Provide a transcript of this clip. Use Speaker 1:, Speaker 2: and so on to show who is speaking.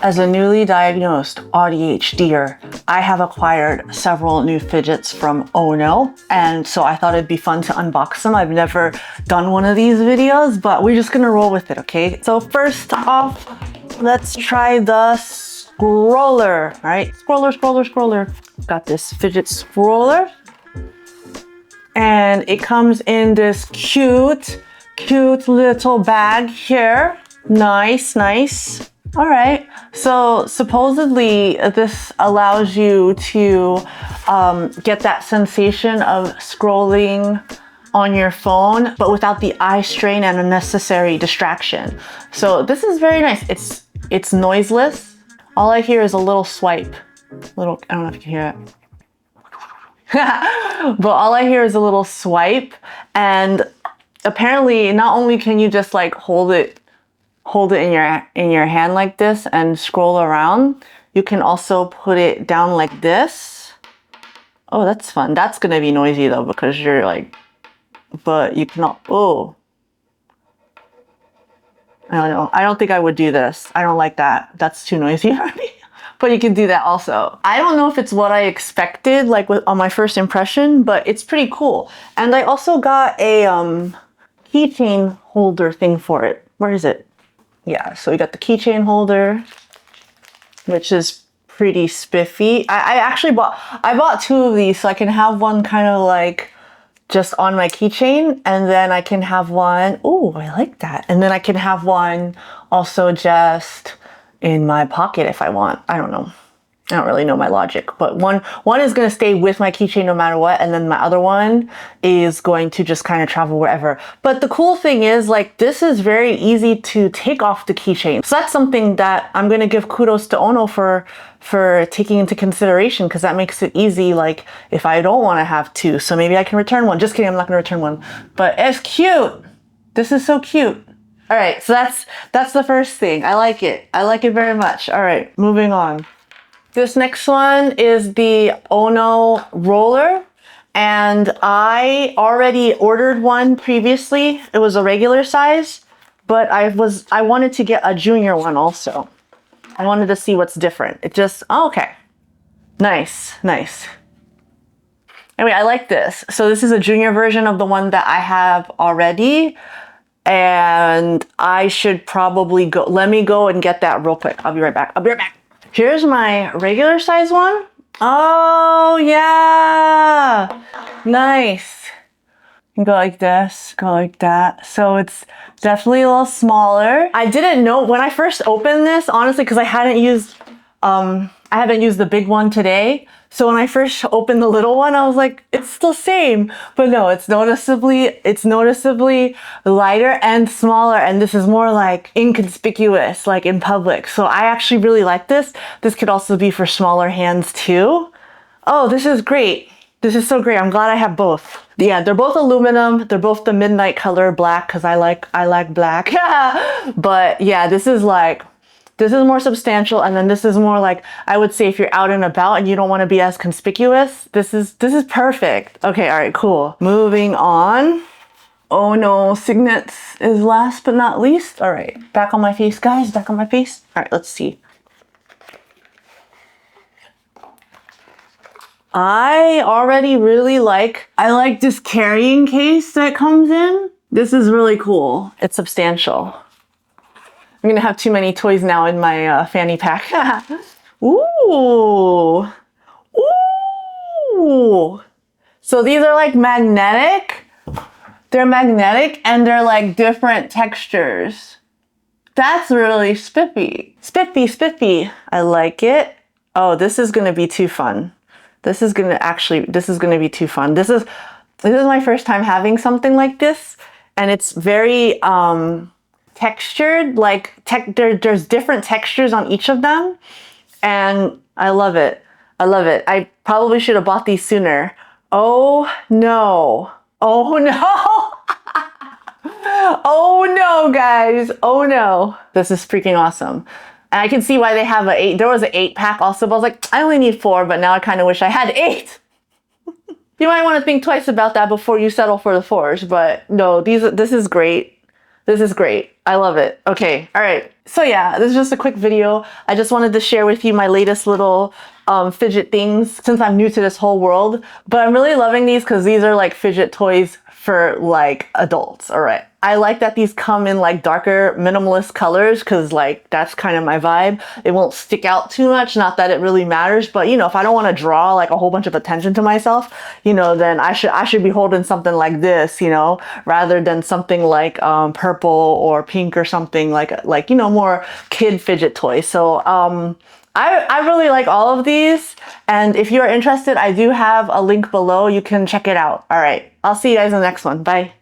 Speaker 1: As a newly diagnosed ADHDer, I have acquired several new fidgets from Ono, and so I thought it'd be fun to unbox them. I've never done one of these videos, but we're just gonna roll with it, okay? So first off, let's try the scroller, all right? Scroller. Got this fidget scroller, and it comes in this cute little bag here. Nice. All right, so supposedly this allows you to get that sensation of scrolling on your phone, but without the eye strain and unnecessary distraction. So this is very nice. It's noiseless. All I hear is a little swipe. I don't know if you can hear it. But all I hear is a little swipe, and apparently not only can you just like hold it in your hand like this and scroll around, you can also put it down like this. Oh, that's fun. That's gonna be noisy though, because you're like, but you cannot, oh. I don't know. I don't think I would do this. I don't like that. That's too noisy for me. But you can do that also. I don't know if it's what I expected, like on my first impression, but it's pretty cool. And I also got a keychain holder thing for it. Where is it? Yeah, so we got the keychain holder, which is pretty spiffy. I bought two of these so I can have one kind of like just on my keychain, and then I can have one, oh, I like that. And then I can have one also just in my pocket if I want. I don't know. I don't really know my logic, but one is going to stay with my keychain no matter what, and then my other one is going to just kind of travel wherever. But the cool thing is, like, this is very easy to take off the keychain. So that's something that I'm going to give kudos to Ono for taking into consideration, because that makes it easy, like, if I don't want to have two. So maybe I can return one. Just kidding, I'm not going to return one. But it's cute. This is so cute. All right, so that's the first thing. I like it. I like it very much. All right, moving on. This next one is the Ono roller, and I already ordered one previously. It was a regular size, but I wanted to get a junior one also. I wanted to see what's different. It just, oh, okay. Nice. Anyway, I like this. So this is a junior version of the one that I have already, and I should probably go. Let me go and get that real quick. I'll be right back. Here's my regular size one. Oh yeah, nice. You can go like this, go like that. So it's definitely a little smaller. I didn't know when I first opened this, honestly, because I haven't used the big one today. So when I first opened the little one, I was like, it's the same. But no, it's noticeably lighter and smaller. And this is more like inconspicuous, like in public. So I actually really like this. This could also be for smaller hands too. Oh, this is great. This is so great. I'm glad I have both. Yeah, they're both aluminum. They're both the midnight color black, because I like black. But yeah, this is more substantial, and then this is more like, I would say if you're out and about and you don't want to be as conspicuous, this is perfect. Okay, all right, cool. Moving on. Oh no, signets is last but not least. All right, back on my face, guys, back on my face. All right, let's see. I already really like this carrying case that comes in. This is really cool. It's substantial. I'm gonna have too many toys now in my fanny pack. Ooh. So these are like magnetic. They're magnetic and they're like different textures. That's really spiffy. Spiffy. I like it. Oh, this is gonna be too fun. This is gonna be too fun. This is my first time having something like this, and it's very textured, like there's different textures on each of them, and I love it. I probably should have bought these sooner. Oh no. Oh no, guys. Oh no. This is freaking awesome. And I can see why they have there was an 8-pack also, but I was like, I only need 4, but now I kind of wish I had 8. You might want to think twice about that before you settle for the 4s, but no, this is great. This is great. I love it. Okay. All right. So yeah, this is just a quick video. I just wanted to share with you my latest little fidget things since I'm new to this whole world. But I'm really loving these because these are like fidget toys for like adults. All right. I like that these come in like darker minimalist colors because like that's kind of my vibe. It won't stick out too much. Not that it really matters, but you know, if I don't want to draw like a whole bunch of attention to myself, you know, then I should be holding something like this, you know, rather than something like purple or pink or something like you know, more kid fidget toys. So I really like all of these, and if you're interested, I do have a link below. You can check it out. All right, I'll see you guys in the next one. Bye.